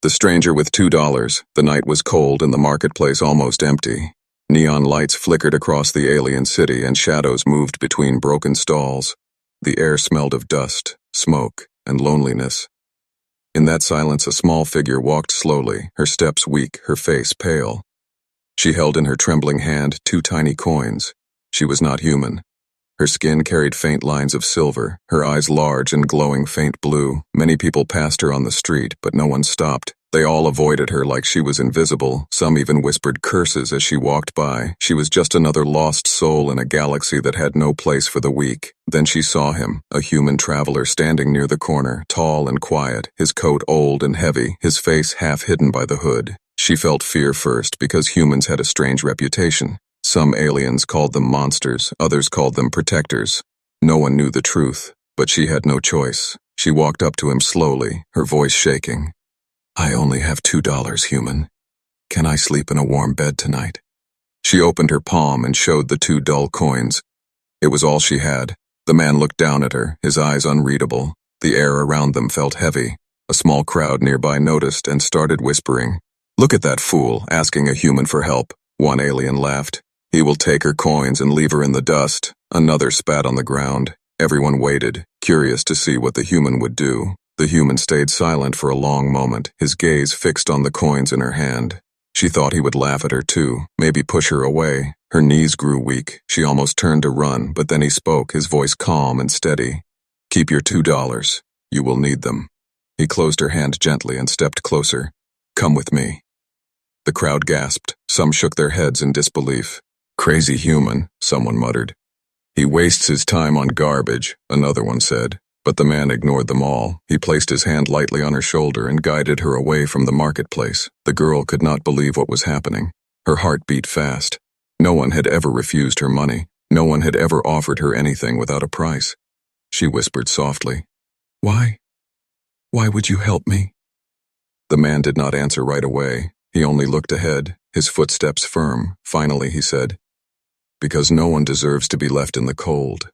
The stranger with $2. The night was cold and the marketplace almost empty. Neon lights flickered across the alien city and shadows moved between broken stalls. The air smelled of dust, smoke, and loneliness. In that silence, a small figure walked slowly, her steps weak, her face pale. She held in her trembling hand 2 tiny coins. She was not human. Her skin carried faint lines of silver, her eyes large and glowing faint blue. Many people passed her on the street, but no one stopped. They all avoided her like she was invisible. Some even whispered curses as she walked by. She was just another lost soul in a galaxy that had no place for the weak. Then she saw him, a human traveler standing near the corner, tall and quiet, his coat old and heavy, his face half hidden by the hood. She felt fear first because humans had a strange reputation. Some aliens called them monsters, others called them protectors. No one knew the truth, but she had no choice. She walked up to him slowly, her voice shaking. "I only have $2, human. Can I sleep in a warm bed tonight?" She opened her palm and showed the 2 dull coins. It was all she had. The man looked down at her, his eyes unreadable. The air around them felt heavy. A small crowd nearby noticed and started whispering. "Look at that fool, asking a human for help." One alien laughed. "He will take her coins and leave her in the dust." Another spat on the ground. Everyone waited, curious to see what the human would do. The human stayed silent for a long moment, his gaze fixed on the coins in her hand. She thought he would laugh at her too, maybe push her away. Her knees grew weak. She almost turned to run, but then he spoke, his voice calm and steady. "Keep your $2. You will need them." He closed her hand gently and stepped closer. "Come with me." The crowd gasped. Some shook their heads in disbelief. "Crazy human," someone muttered. "He wastes his time on garbage," another one said. But the man ignored them all. He placed his hand lightly on her shoulder and guided her away from the marketplace. The girl could not believe what was happening. Her heart beat fast. No one had ever refused her money. No one had ever offered her anything without a price. She whispered softly, "Why? Why would you help me?" The man did not answer right away. He only looked ahead, his footsteps firm. Finally he said, "Because no one deserves to be left in the cold."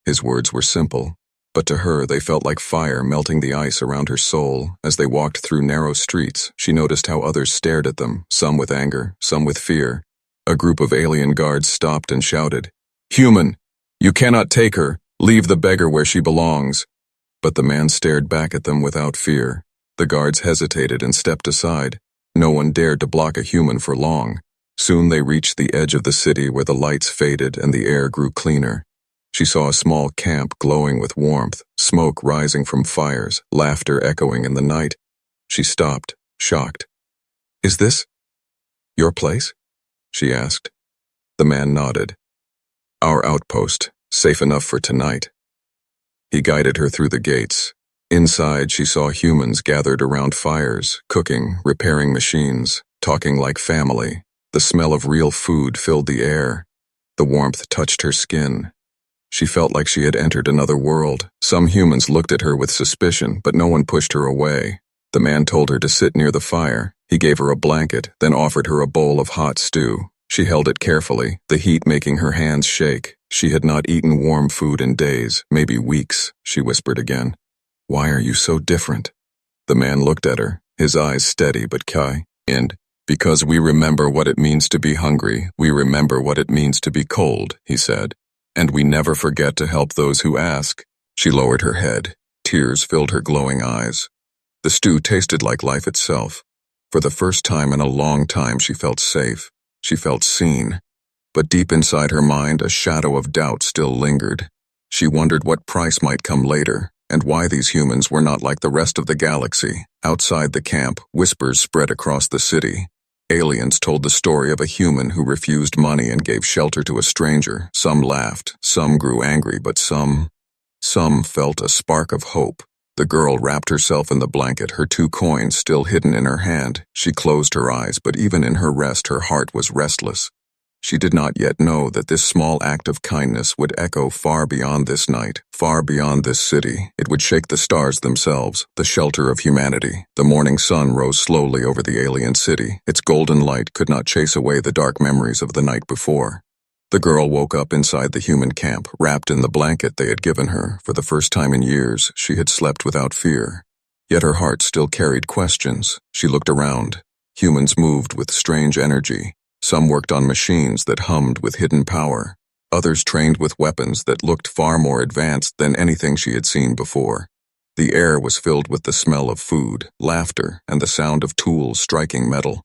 His words were simple, but to her they felt like fire melting the ice around her soul. As they walked through narrow streets, she noticed how others stared at them, some with anger, some with fear. A group of alien guards stopped and shouted, "Human! You cannot take her! Leave the beggar where she belongs!" But the man stared back at them without fear. The guards hesitated and stepped aside. No one dared to block a human for long. Soon they reached the edge of the city where the lights faded and the air grew cleaner. She saw a small camp glowing with warmth, smoke rising from fires, laughter echoing in the night. She stopped, shocked. "Is this your place?" she asked. The man nodded. "Our outpost, safe enough for tonight." He guided her through the gates. Inside, she saw humans gathered around fires, cooking, repairing machines, talking like family. The smell of real food filled the air. The warmth touched her skin. She felt like she had entered another world. Some humans looked at her with suspicion, but no one pushed her away. The man told her to sit near the fire. He gave her a blanket, then offered her a bowl of hot stew. She held it carefully, the heat making her hands shake. She had not eaten warm food in days, maybe weeks. She whispered again, "Why are you so different?" The man looked at her, his eyes steady but kind. "Because we remember what it means to be hungry, we remember what it means to be cold," he said. "And we never forget to help those who ask." She lowered her head. Tears filled her glowing eyes. The stew tasted like life itself. For the first time in a long time she felt safe. She felt seen. But deep inside her mind, a shadow of doubt still lingered. She wondered what price might come later, and why these humans were not like the rest of the galaxy. Outside the camp, whispers spread across the city. Aliens told the story of a human who refused money and gave shelter to a stranger. Some laughed, some grew angry, but some felt a spark of hope. The girl wrapped herself in the blanket, her 2 coins still hidden in her hand. She closed her eyes, but even in her rest, her heart was restless. She did not yet know that this small act of kindness would echo far beyond this night, far beyond this city. It would shake the stars themselves, the shelter of humanity. The morning sun rose slowly over the alien city. Its golden light could not chase away the dark memories of the night before. The girl woke up inside the human camp, wrapped in the blanket they had given her. For the first time in years, she had slept without fear. Yet her heart still carried questions. She looked around. Humans moved with strange energy. Some worked on machines that hummed with hidden power. Others trained with weapons that looked far more advanced than anything she had seen before. The air was filled with the smell of food, laughter, and the sound of tools striking metal.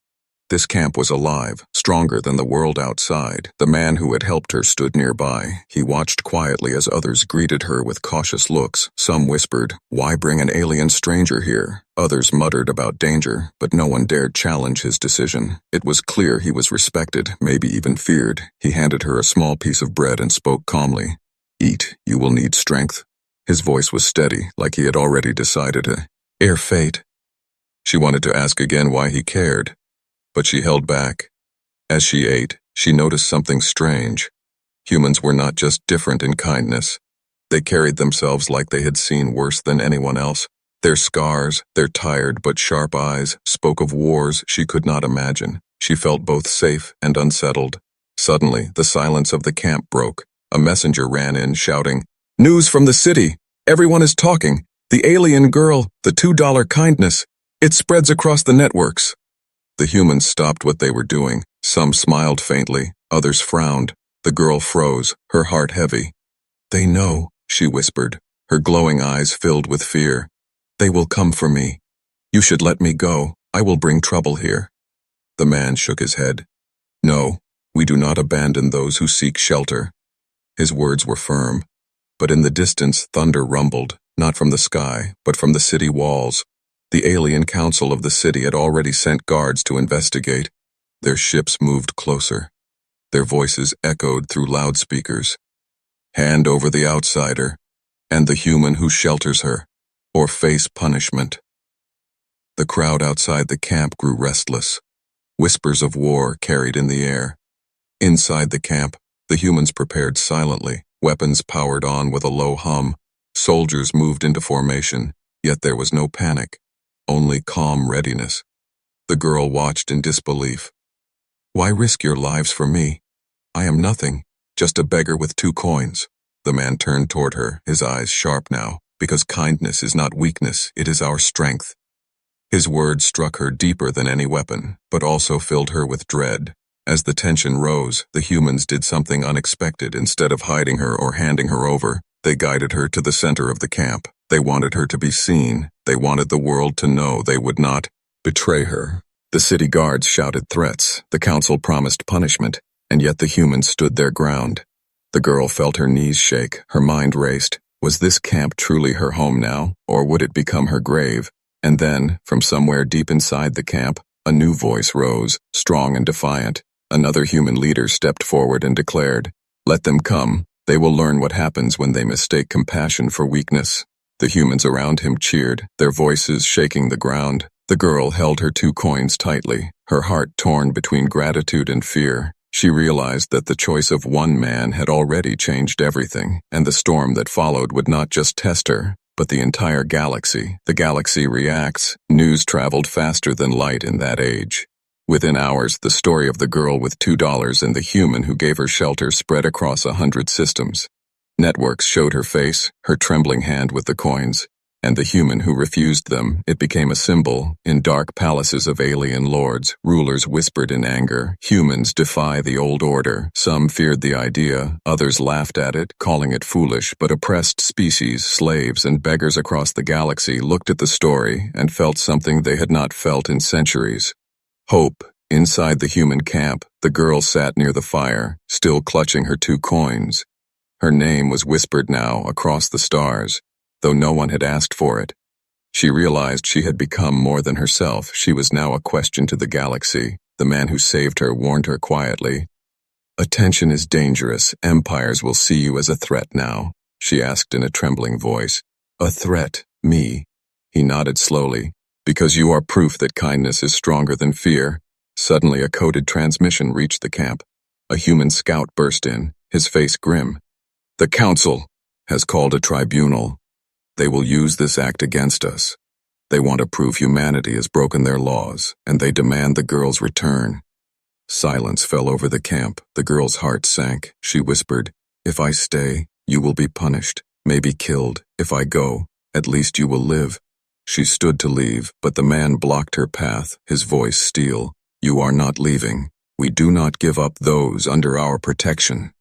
This camp was alive, stronger than the world outside. The man who had helped her stood nearby. He watched quietly as others greeted her with cautious looks. Some whispered, "Why bring an alien stranger here?" Others muttered about danger, but no one dared challenge his decision. It was clear he was respected, maybe even feared. He handed her a small piece of bread and spoke calmly. "Eat, you will need strength." His voice was steady, like he had already decided to air fate. She wanted to ask again why he cared, but she held back. As she ate, she noticed something strange. Humans were not just different in kindness. They carried themselves like they had seen worse than anyone else. Their scars, their tired but sharp eyes, spoke of wars she could not imagine. She felt both safe and unsettled. Suddenly, the silence of the camp broke. A messenger ran in, shouting, "News from the city! Everyone is talking! The alien girl, the $2 kindness! It spreads across the networks!" The humans stopped what they were doing. Some smiled faintly, others frowned. The girl froze, her heart heavy. "They know," she whispered, her glowing eyes filled with fear. "They will come for me. You should let me go. I will bring trouble here." The man shook his head. "No, we do not abandon those who seek shelter." His words were firm, but in the distance thunder rumbled, not from the sky, but from the city walls. The alien council of the city had already sent guards to investigate. Their ships moved closer. Their voices echoed through loudspeakers. "Hand over the outsider, and the human who shelters her, or face punishment." The crowd outside the camp grew restless. Whispers of war carried in the air. Inside the camp, the humans prepared silently, weapons powered on with a low hum. Soldiers moved into formation, yet there was no panic. Only calm readiness. The girl watched in disbelief. "Why risk your lives for me? I am nothing, just a beggar with 2 coins. The man turned toward her, his eyes sharp now, because kindness is not weakness, it is our strength. His words struck her deeper than any weapon, but also filled her with dread. As the tension rose, the humans did something unexpected. Instead of hiding her or handing her over, they guided her to the center of the camp. They wanted her to be seen. They wanted the world to know they would not betray her. The city guards shouted threats. The council promised punishment, and yet the humans stood their ground. The girl felt her knees shake. Her mind raced. Was this camp truly her home now, or would it become her grave? And then, from somewhere deep inside the camp, a new voice rose, strong and defiant. Another human leader stepped forward and declared, "Let them come. They will learn what happens when they mistake compassion for weakness." The humans around him cheered, their voices shaking the ground. The girl held her 2 coins tightly, her heart torn between gratitude and fear. She realized that the choice of one man had already changed everything, and the storm that followed would not just test her, but the entire galaxy. The galaxy reacts. News traveled faster than light in that age. Within hours, the story of the girl with $2 and the human who gave her shelter spread across 100 systems. Networks showed her face, her trembling hand with the coins, and the human who refused them. It became a symbol. In dark palaces of alien lords, rulers whispered in anger, "Humans defy the old order." Some feared the idea, others laughed at it, calling it foolish, but oppressed species, slaves, and beggars across the galaxy looked at the story and felt something they had not felt in centuries. Hope. Inside the human camp, the girl sat near the fire, still clutching her 2 coins. Her name was whispered now across the stars, though no one had asked for it. She realized she had become more than herself. She was now a question to the galaxy. The man who saved her warned her quietly. "Attention is dangerous. Empires will see you as a threat now," she asked in a trembling voice. "A threat, me?" He nodded slowly. "Because you are proof that kindness is stronger than fear." Suddenly a coded transmission reached the camp. A human scout burst in, his face grim. "The council has called a tribunal. They will use this act against us. They want to prove humanity has broken their laws, and they demand the girl's return." Silence fell over the camp. The girl's heart sank. She whispered, "If I stay, you will be punished, maybe killed. If I go, at least you will live." She stood to leave, but the man blocked her path, his voice steel. "You are not leaving. We do not give up those under our protection."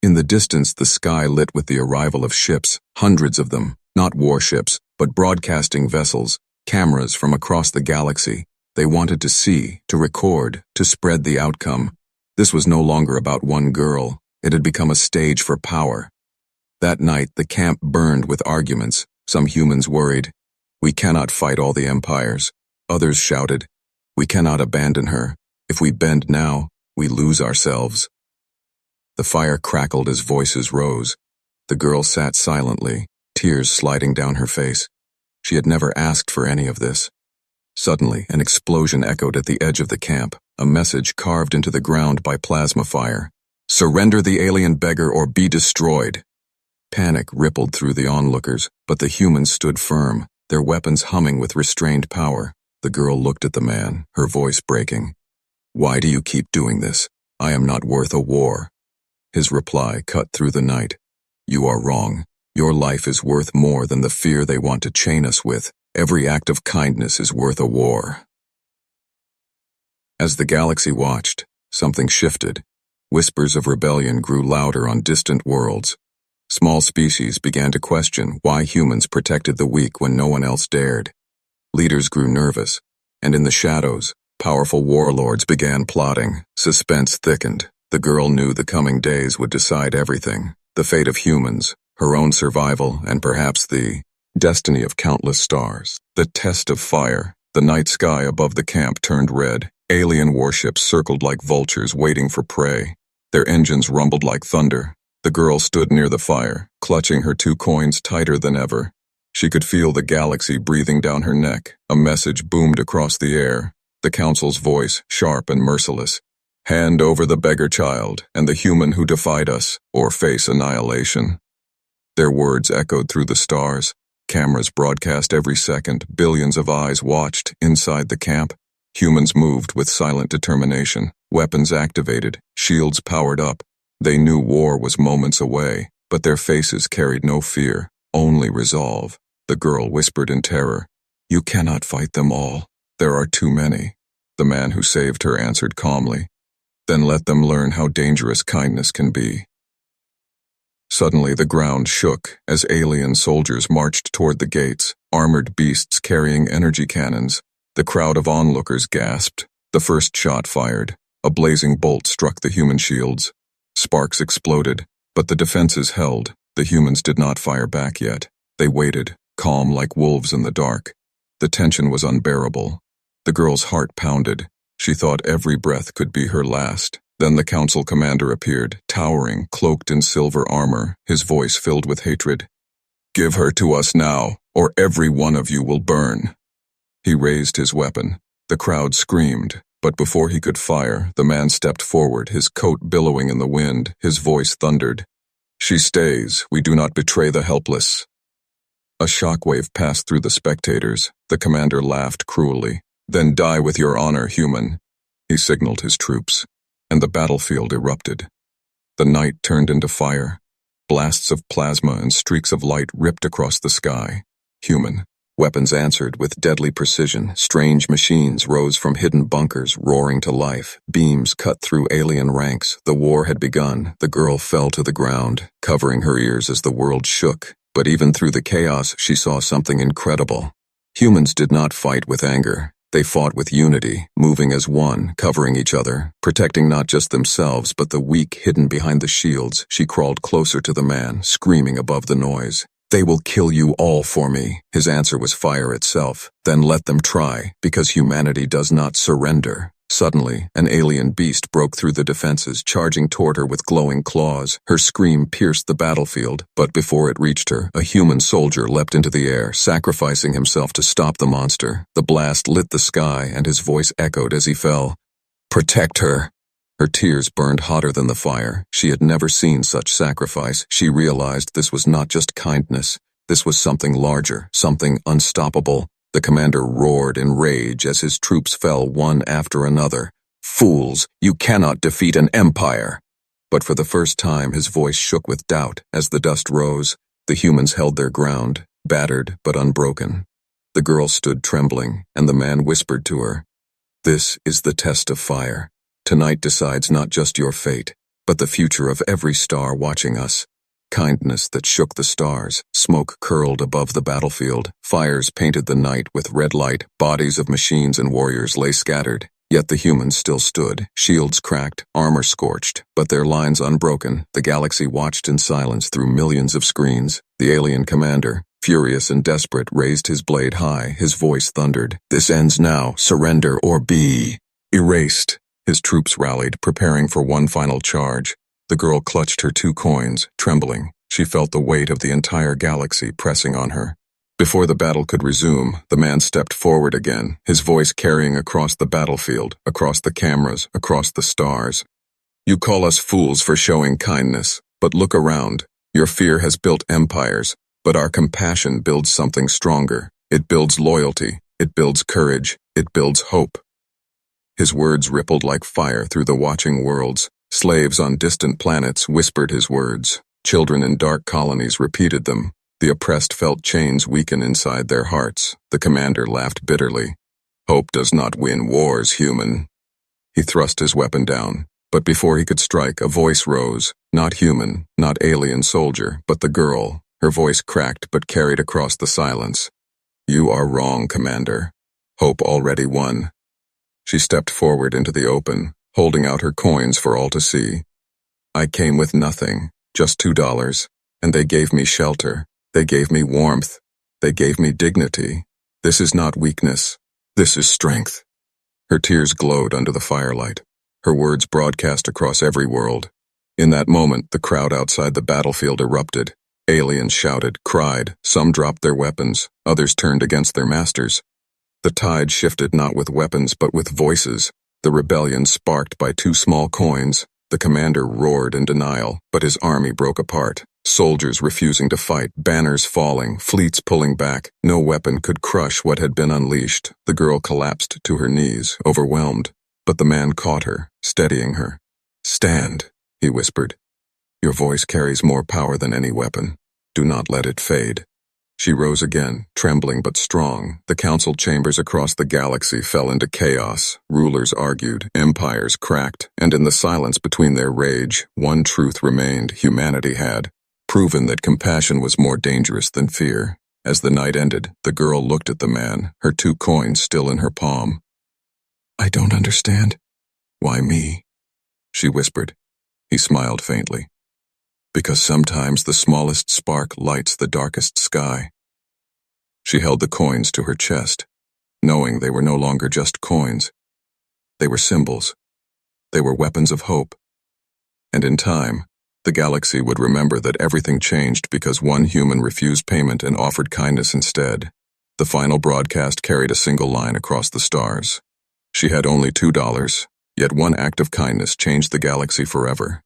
In the distance, the sky lit with the arrival of ships, hundreds of them, not warships, but broadcasting vessels, cameras from across the galaxy. They wanted to see, to record, to spread the outcome. This was no longer about one girl. It had become a stage for power. That night, the camp burned with arguments. Some humans worried, "We cannot fight all the empires." Others shouted, "We cannot abandon her. If we bend now, we lose ourselves." The fire crackled as voices rose. The girl sat silently, tears sliding down her face. She had never asked for any of this. Suddenly, an explosion echoed at the edge of the camp, a message carved into the ground by plasma fire. "Surrender the alien beggar or be destroyed." Panic rippled through the onlookers, but the humans stood firm, their weapons humming with restrained power. The girl looked at the man, her voice breaking. "Why do you keep doing this? I am not worth a war." His reply cut through the night. "You are wrong. Your life is worth more than the fear they want to chain us with. Every act of kindness is worth a war." As the galaxy watched, something shifted. Whispers of rebellion grew louder on distant worlds. Small species began to question why humans protected the weak when no one else dared. Leaders grew nervous, and in the shadows, powerful warlords began plotting. Suspense thickened. The girl knew the coming days would decide everything: the fate of humans, her own survival, and perhaps the destiny of countless stars. The test of fire. The night sky above the camp turned red. Alien warships circled like vultures waiting for prey. Their engines rumbled like thunder. The girl stood near the fire, clutching her 2 coins tighter than ever. She could feel the galaxy breathing down her neck. A message boomed across the air, the council's voice, sharp and merciless. "Hand over the beggar child and the human who defied us, or face annihilation." Their words echoed through the stars. Cameras broadcast every second. Billions of eyes watched inside the camp. Humans moved with silent determination, weapons activated, shields powered up. They knew war was moments away, but their faces carried no fear, only resolve. The girl whispered in terror, "You cannot fight them all. There are too many." The man who saved her answered calmly, "Then let them learn how dangerous kindness can be." Suddenly the ground shook as alien soldiers marched toward the gates, armored beasts carrying energy cannons. The crowd of onlookers gasped. The first shot fired. A blazing bolt struck the human shields. Sparks exploded, but the defenses held. The humans did not fire back yet. They waited, calm like wolves in the dark. The tension was unbearable. The girl's heart pounded. She thought every breath could be her last. Then the council commander appeared, towering, cloaked in silver armor, his voice filled with hatred. "Give her to us now, or every one of you will burn." He raised his weapon. The crowd screamed, but before he could fire, the man stepped forward, his coat billowing in the wind. His voice thundered, "She stays. We do not betray the helpless." A shockwave passed through the spectators. The commander laughed cruelly. "Then die with your honor, human." He signaled his troops, and the battlefield erupted. The night turned into fire. Blasts of plasma and streaks of light ripped across the sky. Human. Weapons answered with deadly precision. Strange machines rose from hidden bunkers, roaring to life. Beams cut through alien ranks. The war had begun. The girl fell to the ground, covering her ears as the world shook. But even through the chaos, she saw something incredible. Humans did not fight with anger. They fought with unity, moving as one, covering each other, protecting not just themselves but the weak hidden behind the shields. She crawled closer to the man, screaming above the noise. "They will kill you all for me." His answer was fire itself. "Then let them try, because humanity does not surrender." Suddenly, an alien beast broke through the defenses, charging toward her with glowing claws. Her scream pierced the battlefield, but before it reached her, a human soldier leapt into the air, sacrificing himself to stop the monster. The blast lit the sky, and his voice echoed as he fell. "Protect her." Her tears burned hotter than the fire. She had never seen such sacrifice. She realized this was not just kindness. This was something larger, something unstoppable. The commander roared in rage as his troops fell one after another. "Fools, you cannot defeat an empire!" But for the first time his voice shook with doubt. As the dust rose, the humans held their ground. battered but unbroken. The girl stood trembling, and the man whispered to her, "This is the test of fire. Tonight decides not just your fate, but the future of every star watching us." Kindness that shook the stars, smoke curled above the battlefield, fires painted the night with red light, bodies of machines and warriors lay scattered. Yet the humans still stood, shields cracked, armor scorched, but their lines unbroken. The galaxy watched in silence through millions of screens. The alien commander, furious and desperate, raised his blade high. His voice thundered, "This ends now. Surrender or be erased." His troops rallied, preparing for one final charge. The girl clutched her 2 coins, trembling. She felt the weight of the entire galaxy pressing on her. Before the battle could resume, the man stepped forward again, his voice carrying across the battlefield, across the cameras, across the stars. "You call us fools for showing kindness, but look around. Your fear has built empires, but our compassion builds something stronger. It builds loyalty, it builds courage, it builds hope." His words rippled like fire through the watching worlds. Slaves on distant planets whispered his words. Children in dark colonies repeated them. The oppressed felt chains weaken inside their hearts. The commander laughed bitterly. "Hope does not win wars, human." He thrust his weapon down, but before he could strike, a voice rose. Not human, not alien soldier, but the girl. Her voice cracked but carried across the silence. "You are wrong, Commander. Hope already won." She stepped forward into the open, holding out her coins for all to see. "I came with nothing, just $2, and they gave me shelter. They gave me warmth. They gave me dignity. This is not weakness. This is strength." Her tears glowed under the firelight. Her words broadcast across every world. In that moment, the crowd outside the battlefield erupted. Aliens shouted, cried. Some dropped their weapons. Others turned against their masters. The tide shifted not with weapons but with voices. The rebellion sparked by 2 small coins. The commander roared in denial, but his army broke apart. Soldiers refusing to fight, banners falling, fleets pulling back. No weapon could crush what had been unleashed. The girl collapsed to her knees, overwhelmed. But the man caught her, steadying her. "Stand," he whispered. "Your voice carries more power than any weapon. Do not let it fade." She rose again, trembling but strong. The council chambers across the galaxy fell into chaos. Rulers argued, empires cracked, and in the silence between their rage, one truth remained: humanity had proven that compassion was more dangerous than fear. As the night ended, the girl looked at the man, her 2 coins still in her palm. "I don't understand." "Why me?" she whispered. He smiled faintly. "Because sometimes the smallest spark lights the darkest sky." She held the coins to her chest, knowing they were no longer just coins. They were symbols. They were weapons of hope. And in time, the galaxy would remember that everything changed because one human refused payment and offered kindness instead. The final broadcast carried a single line across the stars. She had only $2, yet one act of kindness changed the galaxy forever.